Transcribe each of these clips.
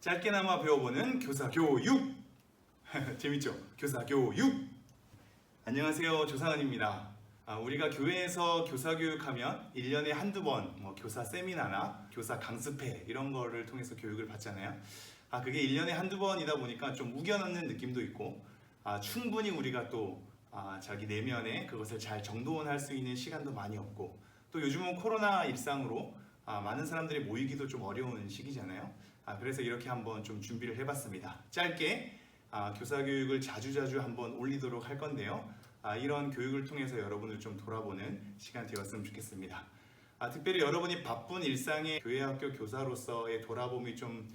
짧게나마 배워보는 교사교육. 재밌죠? 교사교육. 안녕하세요, 조상은입니다. 우리가 교회에서 교사교육하면 1년에 한두 번 교사 세미나나 교사 강습회 이런 거를 통해서 교육을 받잖아요. 그게 1년에 한두 번이다 보니까 좀 우겨넣는 느낌도 있고, 충분히 우리가 또 자기 내면에 그것을 잘 정돈할 수 있는 시간도 많이 없고, 또 요즘은 코로나 일상으로 많은 사람들이 모이기도 좀 어려운 시기잖아요. 그래서 이렇게 한번 좀 준비를 해봤습니다. 짧게 교사교육을 자주자주 한번 올리도록 할 건데요. 이런 교육을 통해서 여러분을 좀 돌아보는 시간 되었으면 좋겠습니다. 특별히 여러분이 바쁜 일상의 교회 학교 교사로서의 돌아봄이 좀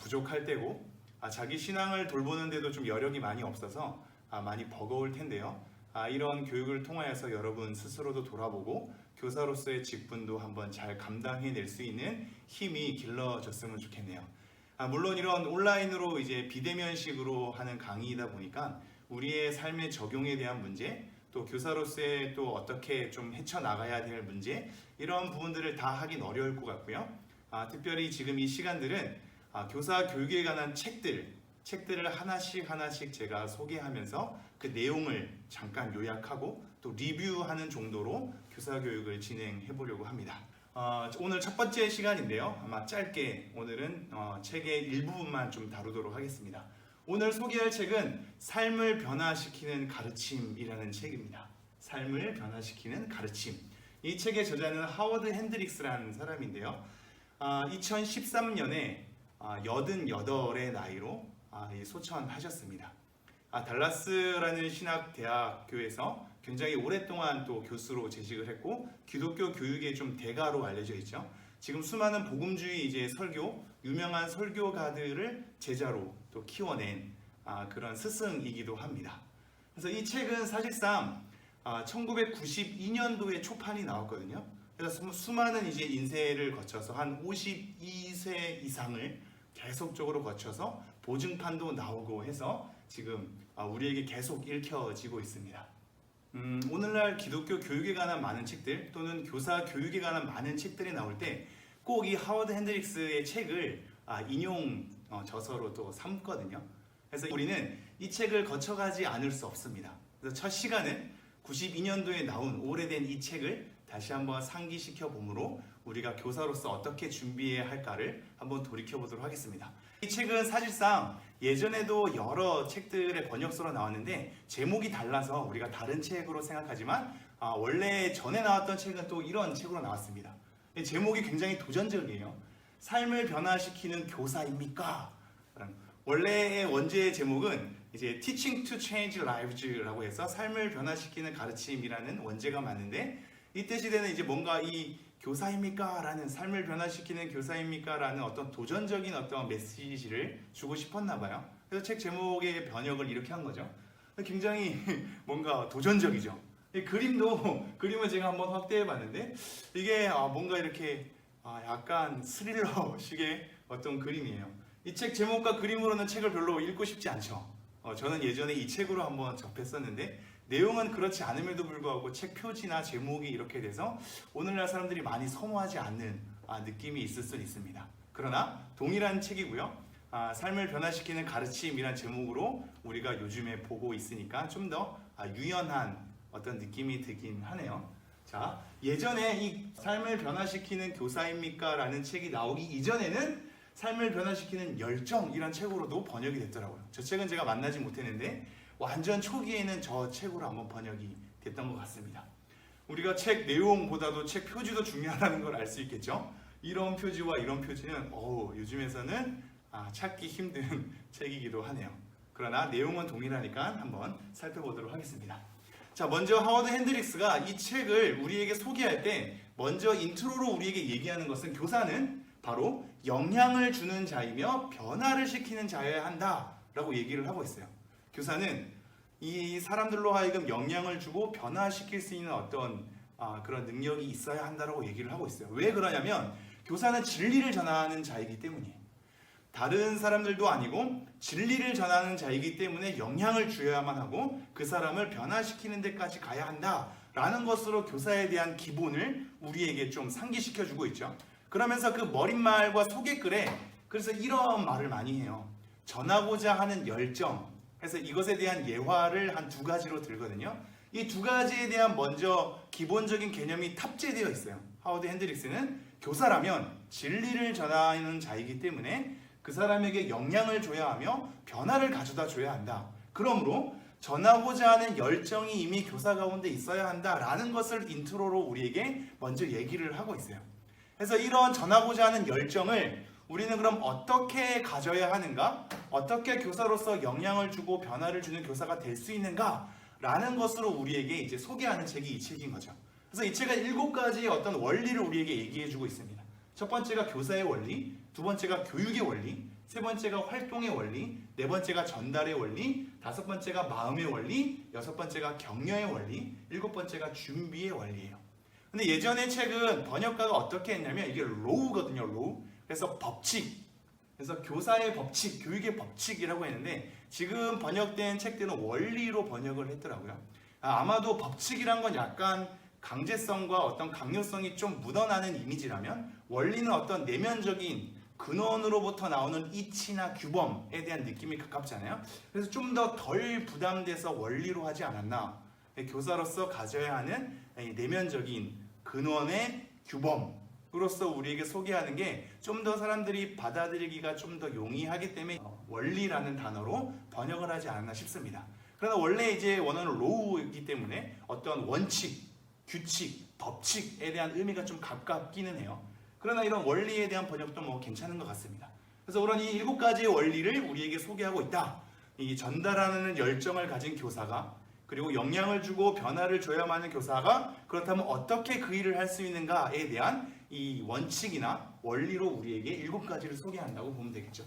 부족할 때고, 자기 신앙을 돌보는데도 좀 여력이 많이 없어서 많이 버거울 텐데요. 이런 교육을 통하여서 여러분 스스로도 돌아보고 교사로서의 직분도 한번 잘 감당해낼 수 있는 힘이 길러졌으면 좋겠네요. 물론 이런 온라인으로 이제 비대면식으로 하는 강의이다 보니까 우리의 삶의 적용에 대한 문제, 또 교사로서의 또 어떻게 좀 헤쳐나가야 될 문제, 이런 부분들을 다 하긴 어려울 것 같고요. 특별히 지금 이 시간들은 교사 교육에 관한 책들을 하나씩 제가 소개하면서 그 내용을 잠깐 요약하고 또 리뷰하는 정도로 교사 교육을 진행해 보려고 합니다. 오늘 첫 번째 시간인데요. 아마 짧게 오늘은 책의 일부분만 좀 다루도록 하겠습니다. 오늘 소개할 책은 삶을 변화시키는 가르침이라는 책입니다. 삶을 변화시키는 가르침. 이 책의 저자는 하워드 핸드릭스라는 사람인데요. 2013년에 88의 나이로 소천하셨습니다. 달라스라는 신학대학교에서 굉장히 오랫동안 또 교수로 재직을 했고, 기독교 교육의 좀 대가로 알려져 있죠. 지금 수많은 복음주의 유명한 설교가들을 제자로 또 키워낸 그런 스승이기도 합니다. 그래서 이 책은 사실상 1992년도에 초판이 나왔거든요. 그래서 수많은 이제 인쇄를 거쳐서 한 52세 이상을 계속적으로 거쳐서 보증판도 나오고 해서 지금 우리에게 계속 읽혀지고 있습니다. 오늘날 기독교 교육에 관한 많은 책들 또는 교사 교육에 관한 많은 책들이 나올 때 꼭 이 하워드 핸드릭스의 책을 인용 저서로 또 삼거든요. 그래서 우리는 이 책을 거쳐가지 않을 수 없습니다. 그래서 첫 시간은 92년도에 나온 오래된 이 책을 다시 한번 상기시켜 보므로 우리가 교사로서 어떻게 준비해야 할까를 한번 돌이켜 보도록 하겠습니다. 이 책은 사실상 예전에도 여러 책들의 번역서로 나왔는데 제목이 달라서 우리가 다른 책으로 생각하지만 원래 전에 나왔던 책은 또 이런 책으로 나왔습니다. 제목이 굉장히 도전적이에요. 삶을 변화시키는 교사입니까? 원래의 원제의 제목은 이제 Teaching to Change Lives라고 해서 삶을 변화시키는 가르침이라는 원제가 맞는데, 이때 시대는 이제 뭔가 이 교사입니까? 라는, 삶을 변화시키는 교사입니까? 라는 어떤 도전적인 어떤 메시지를 주고 싶었나 봐요. 그래서 책 제목의 번역을 이렇게 한 거죠. 굉장히 뭔가 도전적이죠. 그림을 제가 한번 확대해 봤는데, 이게 뭔가 이렇게 약간 스릴러식의 어떤 그림이에요. 이 책 제목과 그림으로는 책을 별로 읽고 싶지 않죠. 저는 예전에 이 책으로 한번 접했었는데 내용은 그렇지 않음에도 불구하고 책 표지나 제목이 이렇게 돼서 오늘날 사람들이 많이 선호하지 않는 느낌이 있을 수 있습니다. 그러나 동일한 책이고요. 삶을 변화시키는 가르침이란 제목으로 우리가 요즘에 보고 있으니까 좀 더 유연한 어떤 느낌이 들긴 하네요. 자, 예전에 이 삶을 변화시키는 교사입니까? 라는 책이 나오기 이전에는 삶을 변화시키는 열정이란 책으로도 번역이 됐더라고요. 저 책은 제가 만나지 못했는데 완전 초기에는 저 책으로 한번 번역이 됐던 것 같습니다. 우리가 책 내용보다도 책 표지도 중요하다는 걸 알 수 있겠죠. 이런 표지와 이런 표지는 요즘에서는 찾기 힘든 책이기도 하네요. 그러나 내용은 동일하니까 한번 살펴보도록 하겠습니다. 자, 먼저 하워드 핸드릭스가 이 책을 우리에게 소개할 때 먼저 인트로로 우리에게 얘기하는 것은, 교사는 바로 영향을 주는 자이며 변화를 시키는 자여야 한다 라고 얘기를 하고 있어요. 교사는 이 사람들로 하여금 영향을 주고 변화시킬 수 있는 어떤 그런 능력이 있어야 한다라고 얘기를 하고 있어요. 왜 그러냐면 교사는 진리를 전하는 자이기 때문이에요. 다른 사람들도 아니고 진리를 전하는 자이기 때문에 영향을 주어야만 하고 그 사람을 변화시키는 데까지 가야 한다라는 것으로 교사에 대한 기본을 우리에게 좀 상기시켜주고 있죠. 그러면서 그 머릿말과 소개글에 그래서 이런 말을 많이 해요. 전하고자 하는 열정. 그래서 이것에 대한 예화를 한 두 가지로 들거든요. 이 두 가지에 대한 먼저 기본적인 개념이 탑재되어 있어요. 하워드 핸드릭스는 교사라면 진리를 전하는 자이기 때문에 그 사람에게 영향을 줘야 하며 변화를 가져다 줘야 한다. 그러므로 전하고자 하는 열정이 이미 교사 가운데 있어야 한다라는 것을 인트로로 우리에게 먼저 얘기를 하고 있어요. 그래서 이런 전하고자 하는 열정을 우리는 그럼 어떻게 가져야 하는가? 어떻게 교사로서 영향을 주고 변화를 주는 교사가 될 수 있는가? 라는 것으로 우리에게 이제 소개하는 책이 이 책인 거죠. 그래서 이 책은 7가지의 어떤 원리를 우리에게 얘기해 주고 있습니다. 첫 번째가 교사의 원리, 두 번째가 교육의 원리, 세 번째가 활동의 원리, 네 번째가 전달의 원리, 다섯 번째가 마음의 원리, 여섯 번째가 격려의 원리, 일곱 번째가 준비의 원리예요. 근데 예전의 책은 번역가가 어떻게 했냐면 이게 로우거든요, 로우. 그래서 법칙, 그래서 교사의 법칙, 교육의 법칙이라고 했는데 지금 번역된 책들은 원리로 번역을 했더라고요. 아마도 법칙이란 건 약간 강제성과 어떤 강요성이 좀 묻어나는 이미지라면 원리는 어떤 내면적인 근원으로부터 나오는 이치나 규범에 대한 느낌이 가깝잖아요. 그래서 좀 더 덜 부담돼서 원리로 하지 않았나. 교사로서 가져야 하는 내면적인 근원의 규범으로서 우리에게 소개하는 게 좀 더 사람들이 받아들이기가 좀 더 용이하기 때문에 원리라는 단어로 번역을 하지 않았나 싶습니다. 그러나 원래 이제 원어는 로우이기 때문에 어떤 원칙, 규칙, 법칙에 대한 의미가 좀 가깝기는 해요. 그러나 이런 원리에 대한 번역도 뭐 괜찮은 것 같습니다. 그래서 그런 이 7가지의 원리를 우리에게 소개하고 있다. 이 전달하는 열정을 가진 교사가, 그리고 영향을 주고 변화를 줘야만 하는 교사가 그렇다면 어떻게 그 일을 할 수 있는가에 대한 이 원칙이나 원리로 우리에게 7가지를 소개한다고 보면 되겠죠.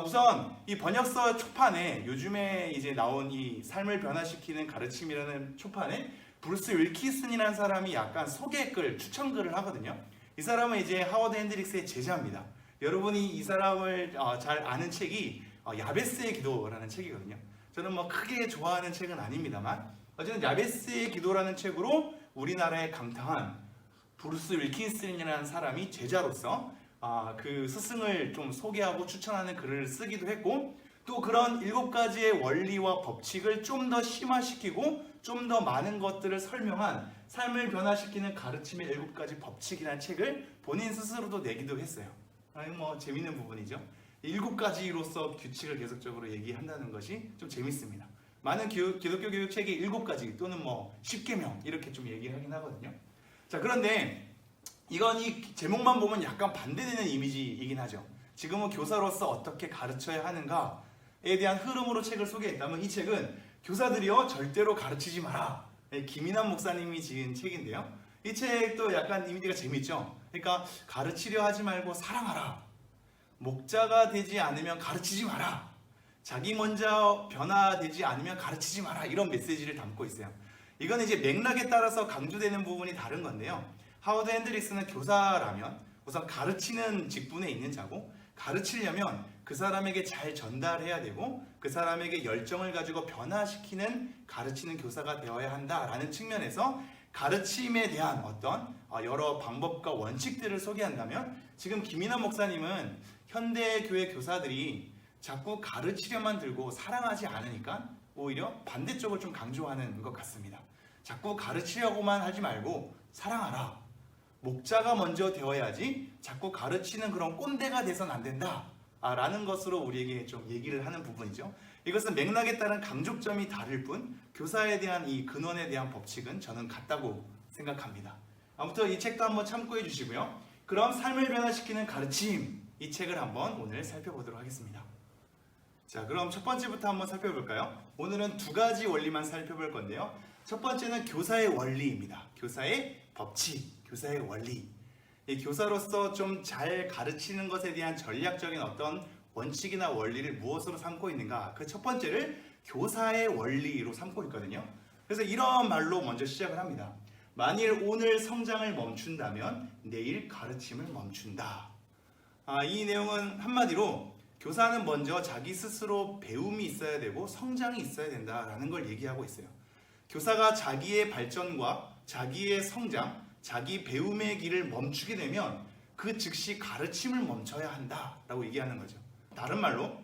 우선 이 번역서 초판에 요즘에 이제 나온 이 삶을 변화시키는 가르침이라는 초판에 브루스 윌키슨이라는 사람이 약간 소개글, 추천글을 하거든요. 이 사람은 이제 하워드 핸드릭스의 제자입니다. 여러분이 이 사람을 잘 아는 책이 야베스의 기도라는 책이거든요. 저는 뭐 크게 좋아하는 책은 아닙니다만 어쨌든 야베스의 기도라는 책으로 우리나라에 강타한 브루스 윌킨슨이라는 사람이 제자로서 그 스승을 좀 소개하고 추천하는 글을 쓰기도 했고, 또 그런 7가지의 원리와 법칙을 좀 더 심화시키고 좀 더 많은 것들을 설명한 삶을 변화시키는 가르침의 7가지 법칙이라는 책을 본인 스스로도 내기도 했어요. 뭐 재밌는 부분이죠. 7가지로서 규칙을 계속적으로 얘기한다는 것이 좀 재밌습니다. 많은 기독교 교육 책이 7가지 또는 뭐 10계명 이렇게 좀 얘기하긴 하거든요. 자, 그런데 이건 이 제목만 보면 약간 반대되는 이미지이긴 하죠. 지금은 교사로서 어떻게 가르쳐야 하는가에 대한 흐름으로 책을 소개했다면 이 책은 교사들이요 절대로 가르치지 마라. 김인환 목사님이 지은 책인데요. 이 책도 약간 이미지가 재밌죠. 그러니까 가르치려 하지 말고 사랑하라. 목자가 되지 않으면 가르치지 마라. 자기 먼저 변화되지 않으면 가르치지 마라. 이런 메시지를 담고 있어요. 이건 이제 맥락에 따라서 강조되는 부분이 다른 건데요. 하워드 핸드릭스는 교사라면 우선 가르치는 직분에 있는 자고, 가르치려면 그 사람에게 잘 전달해야 되고 그 사람에게 열정을 가지고 변화시키는 가르치는 교사가 되어야 한다라는 측면에서 가르침에 대한 어떤 여러 방법과 원칙들을 소개한다면, 지금 김인환 목사님은 현대교회 교사들이 자꾸 가르치려만 들고 사랑하지 않으니까 오히려 반대쪽을 좀 강조하는 것 같습니다. 자꾸 가르치려고만 하지 말고 사랑하라. 목자가 먼저 되어야지 자꾸 가르치는 그런 꼰대가 돼서는 안 된다 라는 것으로 우리에게 좀 얘기를 하는 부분이죠. 이것은 맥락에 따른 강조점이 다를 뿐 교사에 대한 이 근원에 대한 법칙은 저는 같다고 생각합니다. 아무튼 이 책도 한번 참고해 주시고요. 그럼 삶을 변화시키는 가르침, 이 책을 한번 오늘 살펴보도록 하겠습니다. 자, 그럼 첫 번째부터 한번 살펴볼까요? 오늘은 2가지 원리만 살펴볼 건데요. 첫 번째는 교사의 원리입니다. 교사의 법칙, 교사의 원리. 이 교사로서 좀 잘 가르치는 것에 대한 전략적인 어떤 원칙이나 원리를 무엇으로 삼고 있는가? 그 첫 번째를 교사의 원리로 삼고 있거든요. 그래서 이런 말로 먼저 시작을 합니다. 만일 오늘 성장을 멈춘다면 내일 가르침을 멈춘다. 이 내용은 한마디로 교사는 먼저 자기 스스로 배움이 있어야 되고 성장이 있어야 된다라는 걸 얘기하고 있어요. 교사가 자기의 발전과 자기의 성장, 자기 배움의 길을 멈추게 되면 그 즉시 가르침을 멈춰야 한다라고 얘기하는 거죠. 다른 말로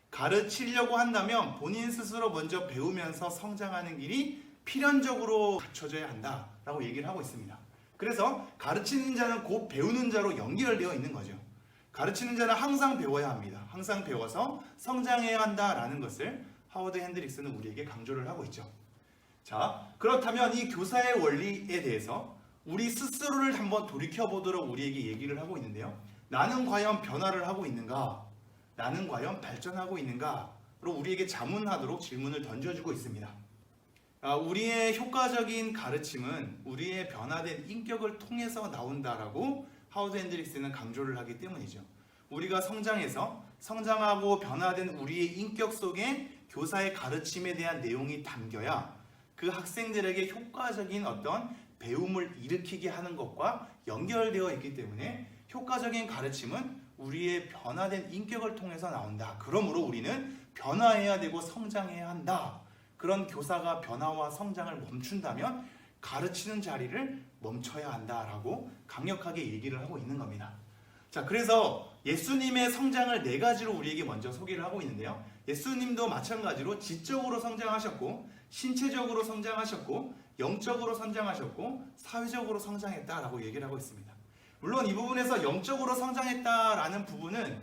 가르치려고 한다면 본인 스스로 먼저 배우면서 성장하는 길이 필연적으로 갖춰져야 한다라고 얘기를 하고 있습니다. 그래서 가르치는 자는 곧 배우는 자로 연결되어 있는 거죠. 가르치는 자는 항상 배워야 합니다. 항상 배워서 성장해야 한다라는 것을 하워드 핸드릭스는 우리에게 강조를 하고 있죠. 자, 그렇다면 이 교사의 원리에 대해서 우리 스스로를 한번 돌이켜보도록 우리에게 얘기를 하고 있는데요. 나는 과연 변화를 하고 있는가? 나는 과연 발전하고 있는가? 로 우리에게 자문하도록 질문을 던져주고 있습니다. 우리의 효과적인 가르침은 우리의 변화된 인격을 통해서 나온다라고 하워드 핸드릭스는 강조를 하기 때문이죠. 우리가 성장해서 성장하고 변화된 우리의 인격 속에 교사의 가르침에 대한 내용이 담겨야 그 학생들에게 효과적인 어떤 배움을 일으키게 하는 것과 연결되어 있기 때문에 효과적인 가르침은 우리의 변화된 인격을 통해서 나온다. 그러므로 우리는 변화해야 되고 성장해야 한다. 그런 교사가 변화와 성장을 멈춘다면 가르치는 자리를 멈춰야 한다라고 강력하게 얘기를 하고 있는 겁니다. 자, 그래서 예수님의 성장을 네 가지로 우리에게 먼저 소개를 하고 있는데요. 예수님도 마찬가지로 지적으로 성장하셨고 신체적으로 성장하셨고 영적으로 성장하셨고 사회적으로 성장했다라고 얘기를 하고 있습니다. 물론 이 부분에서 영적으로 성장했다라는 부분은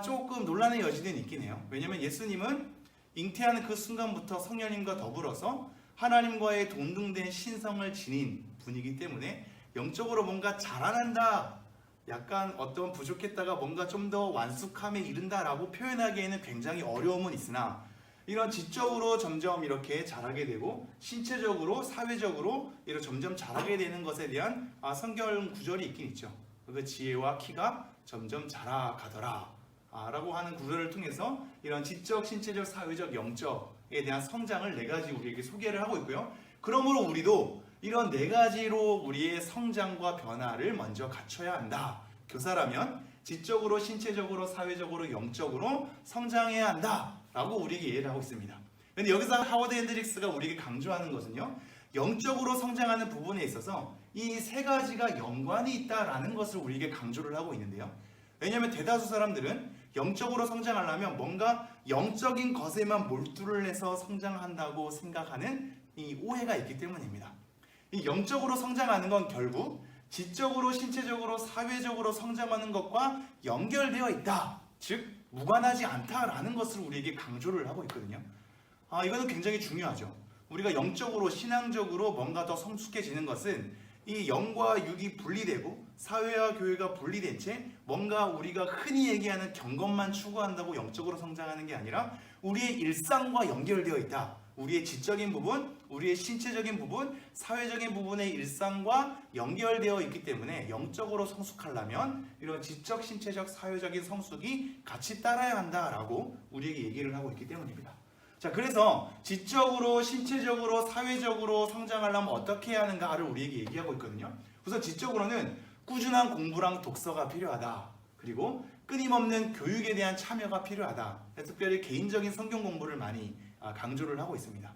조금 논란의 여지는 있긴 해요. 왜냐하면 예수님은 잉태하는 그 순간부터 성령님과 더불어서 하나님과의 동등된 신성을 지닌 분이기 때문에 영적으로 뭔가 자라난다, 약간 어떤 부족했다가 뭔가 좀 더 완숙함에 이른다라고 표현하기에는 굉장히 어려움은 있으나 이런 지적으로 점점 이렇게 자라게 되고 신체적으로 사회적으로 이렇게 점점 자라게 되는 것에 대한 성경 구절이 있긴 있죠. 그 지혜와 키가 점점 자라가더라 라고 하는 구절을 통해서 이런 지적, 신체적, 사회적, 영적에 대한 성장을 네 가지 우리에게 소개를 하고 있고요. 그러므로 우리도 이런 네 가지로 우리의 성장과 변화를 먼저 갖춰야 한다. 교사라면 지적으로, 신체적으로, 사회적으로, 영적으로 성장해야 한다 라고 우리에게 이해를 하고 있습니다. 그런데 여기서 하워드 핸드릭스가 우리에게 강조하는 것은요, 영적으로 성장하는 부분에 있어서 이 세 가지가 연관이 있다라는 것을 우리에게 강조를 하고 있는데요. 왜냐하면 대다수 사람들은 영적으로 성장하려면 뭔가 영적인 것에만 몰두를 해서 성장한다고 생각하는 이 오해가 있기 때문입니다. 이 영적으로 성장하는 건 결국 지적으로, 신체적으로, 사회적으로 성장하는 것과 연결되어 있다. 즉 무관하지 않다라는 것을 우리에게 강조를 하고 있거든요. 이거는 굉장히 중요하죠. 우리가 영적으로, 신앙적으로 뭔가 더 성숙해지는 것은 이 영과 육이 분리되고 사회와 교회가 분리된 채 뭔가 우리가 흔히 얘기하는 경건만 추구한다고 영적으로 성장하는 게 아니라 우리의 일상과 연결되어 있다. 우리의 지적인 부분, 우리의 신체적인 부분, 사회적인 부분의 일상과 연결되어 있기 때문에 영적으로 성숙하려면 이런 지적, 신체적, 사회적인 성숙이 같이 따라야 한다라고 우리에게 얘기를 하고 있기 때문입니다. 자, 그래서 지적으로, 신체적으로, 사회적으로 성장하려면 어떻게 해야 하는가를 우리에게 얘기하고 있거든요. 우선 지적으로는 꾸준한 공부랑 독서가 필요하다. 그리고 끊임없는 교육에 대한 참여가 필요하다. 특별히 개인적인 성경 공부를 많이 강조를 하고 있습니다.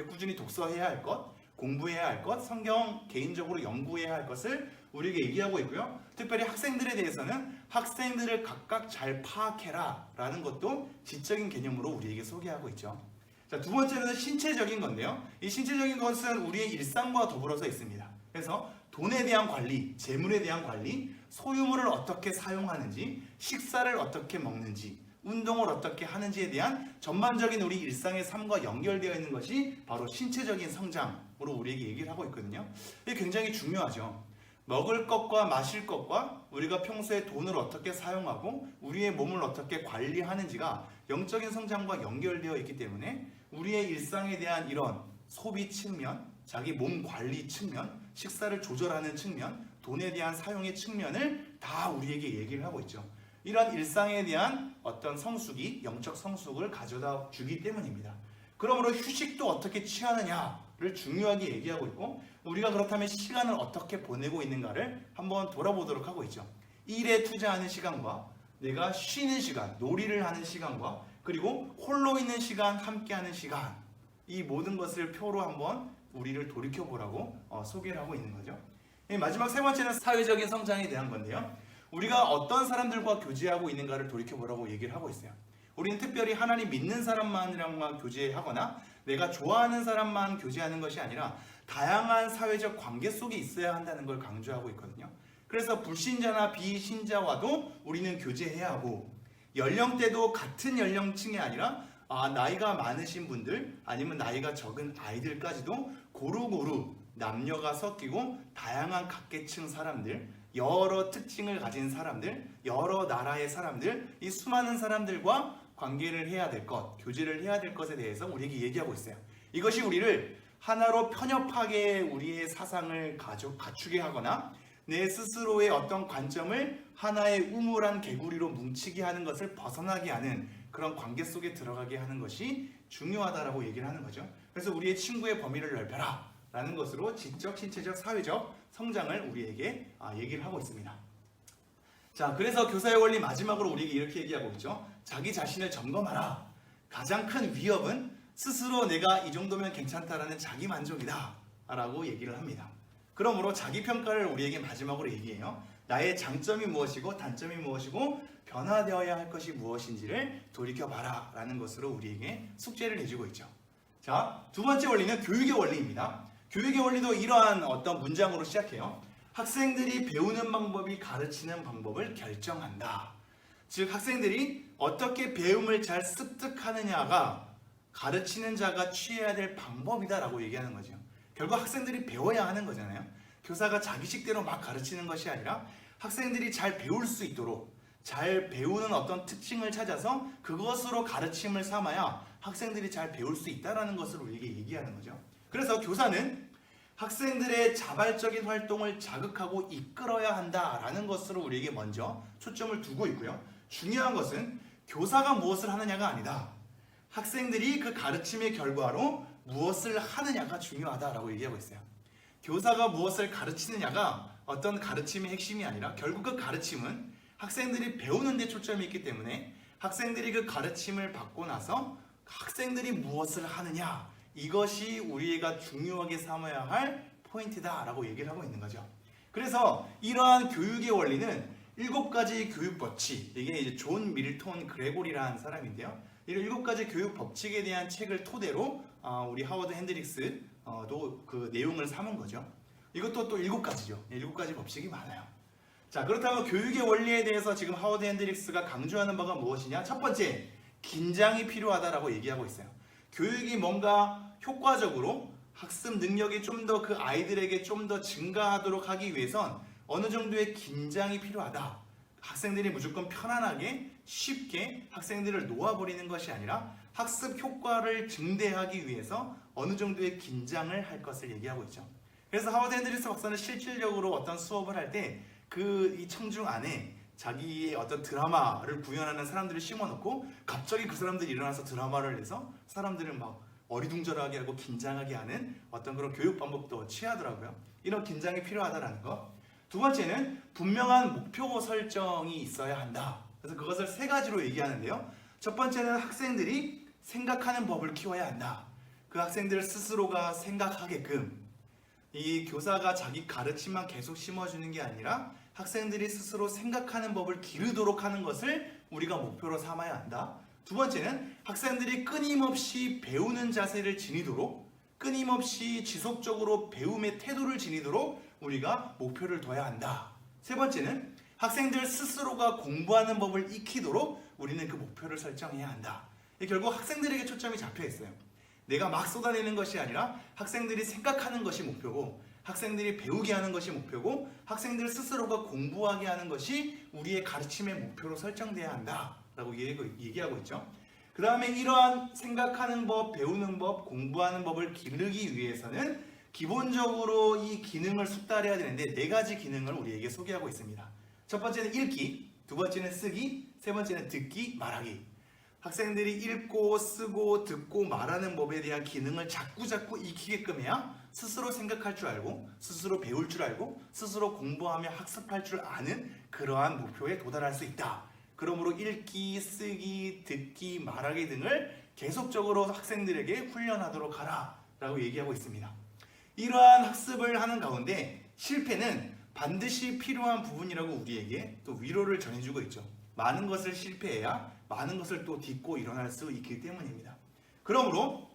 꾸준히 독서해야 할 것, 공부해야 할 것, 성경 개인적으로 연구해야 할 것을 우리에게 얘기하고 있고요. 특별히 학생들에 대해서는 학생들을 각각 잘 파악해라 라는 것도 지적인 개념으로 우리에게 소개하고 있죠. 자, 두 번째는 신체적인 건데요. 이 신체적인 것은 우리의 일상과 더불어서 있습니다. 그래서 돈에 대한 관리, 재물에 대한 관리, 소유물을 어떻게 사용하는지, 식사를 어떻게 먹는지, 운동을 어떻게 하는지에 대한 전반적인 우리 일상의 삶과 연결되어 있는 것이 바로 신체적인 성장으로 우리에게 얘기를 하고 있거든요. 이게 굉장히 중요하죠. 먹을 것과 마실 것과 우리가 평소에 돈을 어떻게 사용하고 우리의 몸을 어떻게 관리하는지가 영적인 성장과 연결되어 있기 때문에 우리의 일상에 대한 이런 소비 측면, 자기 몸 관리 측면, 식사를 조절하는 측면, 돈에 대한 사용의 측면을 다 우리에게 얘기를 하고 있죠. 이런 일상에 대한 어떤 성숙이 영적 성숙을 가져다 주기 때문입니다. 그러므로 휴식도 어떻게 취하느냐를 중요하게 얘기하고 있고 우리가 그렇다면 시간을 어떻게 보내고 있는가를 한번 돌아보도록 하고 있죠. 일에 투자하는 시간과 내가 쉬는 시간, 놀이를 하는 시간과 그리고 홀로 있는 시간, 함께하는 시간, 이 모든 것을 표로 한번 우리를 돌이켜보라고 소개를 하고 있는 거죠. 마지막 세 번째는 사회적인 성장에 대한 건데요. 우리가 어떤 사람들과 교제하고 있는가를 돌이켜보라고 얘기를 하고 있어요. 우리는 특별히 하나님 믿는 사람만이랑만 교제하거나 내가 좋아하는 사람만 교제하는 것이 아니라 다양한 사회적 관계 속에 있어야 한다는 걸 강조하고 있거든요. 그래서 불신자나 비신자와도 우리는 교제해야 하고, 연령대도 같은 연령층이 아니라 나이가 많으신 분들 아니면 나이가 적은 아이들까지도 고루고루 남녀가 섞이고 다양한 각계층 사람들, 여러 특징을 가진 사람들, 여러 나라의 사람들, 이 수많은 사람들과 관계를 해야 될 것, 교제를 해야 될 것에 대해서 우리에게 얘기하고 있어요. 이것이 우리를 하나로 편협하게 우리의 사상을 갖추게 하거나 내 스스로의 어떤 관점을 하나의 우물한 개구리로 뭉치게 하는 것을 벗어나게 하는 그런 관계 속에 들어가게 하는 것이 중요하다라고 얘기를 하는 거죠. 그래서 우리의 친구의 범위를 넓혀라 라는 것으로 지적, 신체적, 사회적 성장을 우리에게 얘기를 하고 있습니다. 자, 그래서 교사의 원리 마지막으로 우리에게 이렇게 얘기하고 있죠. 자기 자신을 점검하라. 가장 큰 위협은 스스로 내가 이 정도면 괜찮다라는 자기 만족이다 라고 얘기를 합니다. 그러므로 자기 평가를 우리에게 마지막으로 얘기해요. 나의 장점이 무엇이고 단점이 무엇이고 변화되어야 할 것이 무엇인지를 돌이켜봐라 라는 것으로 우리에게 숙제를 내주고 있죠. 자, 두 번째 원리는 교육의 원리입니다. 교육의 원리도 이러한 어떤 문장으로 시작해요. 학생들이 배우는 방법이 가르치는 방법을 결정한다. 즉 학생들이 어떻게 배움을 잘 습득하느냐가 가르치는 자가 취해야 될 방법이다 라고 얘기하는 거죠. 결국 학생들이 배워야 하는 거잖아요. 교사가 자기식대로 막 가르치는 것이 아니라 학생들이 잘 배울 수 있도록 잘 배우는 어떤 특징을 찾아서 그것으로 가르침을 삼아야 학생들이 잘 배울 수 있다는 것을 우리에게 얘기하는 거죠. 그래서 교사는 학생들의 자발적인 활동을 자극하고 이끌어야 한다라는 것으로 우리에게 먼저 초점을 두고 있고요. 중요한 것은 교사가 무엇을 하느냐가 아니다. 학생들이 그 가르침의 결과로 무엇을 하느냐가 중요하다라고 얘기하고 있어요. 교사가 무엇을 가르치느냐가 어떤 가르침의 핵심이 아니라 결국 그 가르침은 학생들이 배우는 데 초점이 있기 때문에 학생들이 그 가르침을 받고 나서 학생들이 무엇을 하느냐, 이것이 우리가 중요하게 삼아야 할 포인트다라고 얘기를 하고 있는 거죠. 그래서 이러한 교육의 원리는 7가지 교육 법칙, 이게 이제 존 밀턴 그레고리라는 사람인데요. 이 7가지 교육 법칙에 대한 책을 토대로 우리 하워드 핸드릭스도 그 내용을 삼은 거죠. 이것도 또 7가지죠. 7가지 법칙이 많아요. 자, 그렇다면 교육의 원리에 대해서 지금 하워드 핸드릭스가 강조하는 바가 무엇이냐? 첫 번째, 긴장이 필요하다라고 얘기하고 있어요. 교육이 뭔가 효과적으로 학습 능력이 좀 더 그 아이들에게 좀 더 증가하도록 하기 위해선 어느 정도의 긴장이 필요하다. 학생들이 무조건 편안하게 쉽게 학생들을 놓아버리는 것이 아니라 학습 효과를 증대하기 위해서 어느 정도의 긴장을 할 것을 얘기하고 있죠. 그래서 하워드 핸드릭스 박사는 실질적으로 어떤 수업을 할 때 그 이 청중 안에 자기의 어떤 드라마를 구현하는 사람들을 심어놓고 갑자기 그 사람들이 일어나서 드라마를 해서 사람들을 막 어리둥절하게 하고 긴장하게 하는 어떤 그런 교육 방법도 취하더라고요. 이런 긴장이 필요하다는 것. 두 번째는 분명한 목표 설정이 있어야 한다. 그래서 그것을 3가지로 얘기하는데요. 첫 번째는 학생들이 생각하는 법을 키워야 한다. 그 학생들 스스로가 생각하게끔 이 교사가 자기 가르침만 계속 심어주는 게 아니라 학생들이 스스로 생각하는 법을 기르도록 하는 것을 우리가 목표로 삼아야 한다. 두 번째는 학생들이 끊임없이 배우는 자세를 지니도록, 끊임없이 지속적으로 배움의 태도를 지니도록 우리가 목표를 둬야 한다. 세 번째는 학생들 스스로가 공부하는 법을 익히도록 우리는 그 목표를 설정해야 한다. 결국 학생들에게 초점이 잡혀 있어요. 내가 막 쏟아내는 것이 아니라 학생들이 생각하는 것이 목표고, 학생들이 배우게 하는 것이 목표고, 학생들 스스로가 공부하게 하는 것이 우리의 가르침의 목표로 설정돼야 한다라고 얘기하고 있죠. 그 다음에 이러한 생각하는 법, 배우는 법, 공부하는 법을 기르기 위해서는 기본적으로 이 기능을 숙달해야 되는데 4가지 기능을 우리에게 소개하고 있습니다. 첫 번째는 읽기, 두 번째는 쓰기, 세 번째는 듣기, 말하기. 학생들이 읽고 쓰고 듣고 말하는 법에 대한 기능을 자꾸 익히게끔 해야 스스로 생각할 줄 알고, 스스로 배울 줄 알고, 스스로 공부하며 학습할 줄 아는 그러한 목표에 도달할 수 있다. 그러므로 읽기, 쓰기, 듣기, 말하기 등을 계속적으로 학생들에게 훈련하도록 하라 라고 얘기하고 있습니다. 이러한 학습을 하는 가운데 실패는 반드시 필요한 부분이라고 우리에게 또 위로를 전해주고 있죠. 많은 것을 실패해야 많은 것을 또 딛고 일어날 수 있기 때문입니다. 그러므로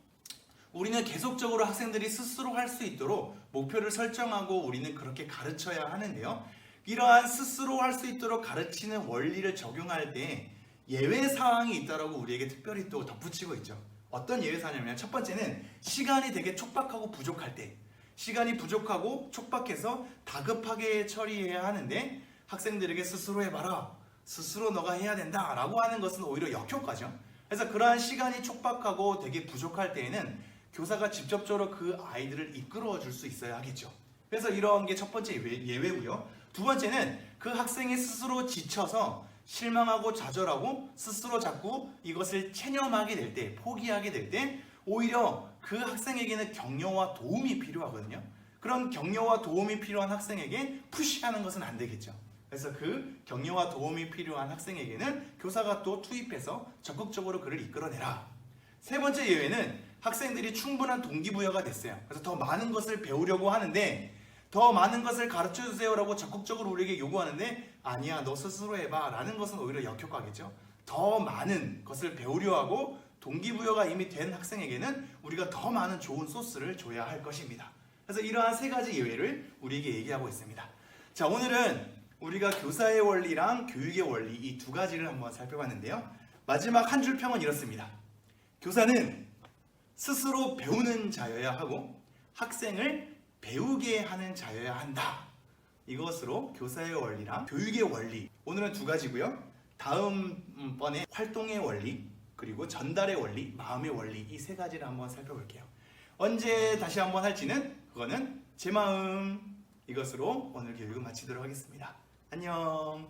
우리는 계속적으로 학생들이 스스로 할 수 있도록 목표를 설정하고 우리는 그렇게 가르쳐야 하는데요. 이러한 스스로 할 수 있도록 가르치는 원리를 적용할 때 예외 사항이 있다라고 우리에게 특별히 또 덧붙이고 있죠. 어떤 예외 사항이냐면 첫 번째는 시간이 되게 촉박하고 부족할 때, 시간이 부족하고 촉박해서 다급하게 처리해야 하는데 학생들에게 스스로 해봐라, 스스로 너가 해야 된다 라고 하는 것은 오히려 역효과죠. 그래서 그러한 시간이 촉박하고 되게 부족할 때에는 교사가 직접적으로 그 아이들을 이끌어 줄 수 있어야 하겠죠. 그래서 이런 게 첫 번째 예외고요. 두 번째는 그 학생이 스스로 지쳐서 실망하고 좌절하고 스스로 자꾸 이것을 체념하게 될 때, 포기하게 될 때 오히려 그 학생에게는 격려와 도움이 필요하거든요. 그런 격려와 도움이 필요한 학생에게 푸시하는 것은 안 되겠죠. 그래서 그 격려와 도움이 필요한 학생에게는 교사가 또 투입해서 적극적으로 그를 이끌어내라. 세 번째 예외는 학생들이 충분한 동기부여가 됐어요. 그래서 더 많은 것을 배우려고 하는데 더 많은 것을 가르쳐주세요라고 적극적으로 우리에게 요구하는데 아니야 너 스스로 해봐 라는 것은 오히려 역효과겠죠. 더 많은 것을 배우려 하고 동기부여가 이미 된 학생에게는 우리가 더 많은 좋은 소스를 줘야 할 것입니다. 그래서 이러한 세 가지 예외를 우리에게 얘기하고 있습니다. 자, 오늘은 우리가 교사의 원리랑 교육의 원리 이 두 가지를 한번 살펴봤는데요. 마지막 한 줄 평은 이렇습니다. 교사는 스스로 배우는 자여야 하고 학생을 배우게 하는 자여야 한다. 이것으로 교사의 원리랑 교육의 원리 오늘은 두 가지고요. 다음번에 활동의 원리 그리고 전달의 원리, 마음의 원리 이 세 가지를 한번 살펴볼게요. 언제 다시 한번 할지는 그거는 제 마음 이것으로 오늘 교육을 마치도록 하겠습니다. 안녕.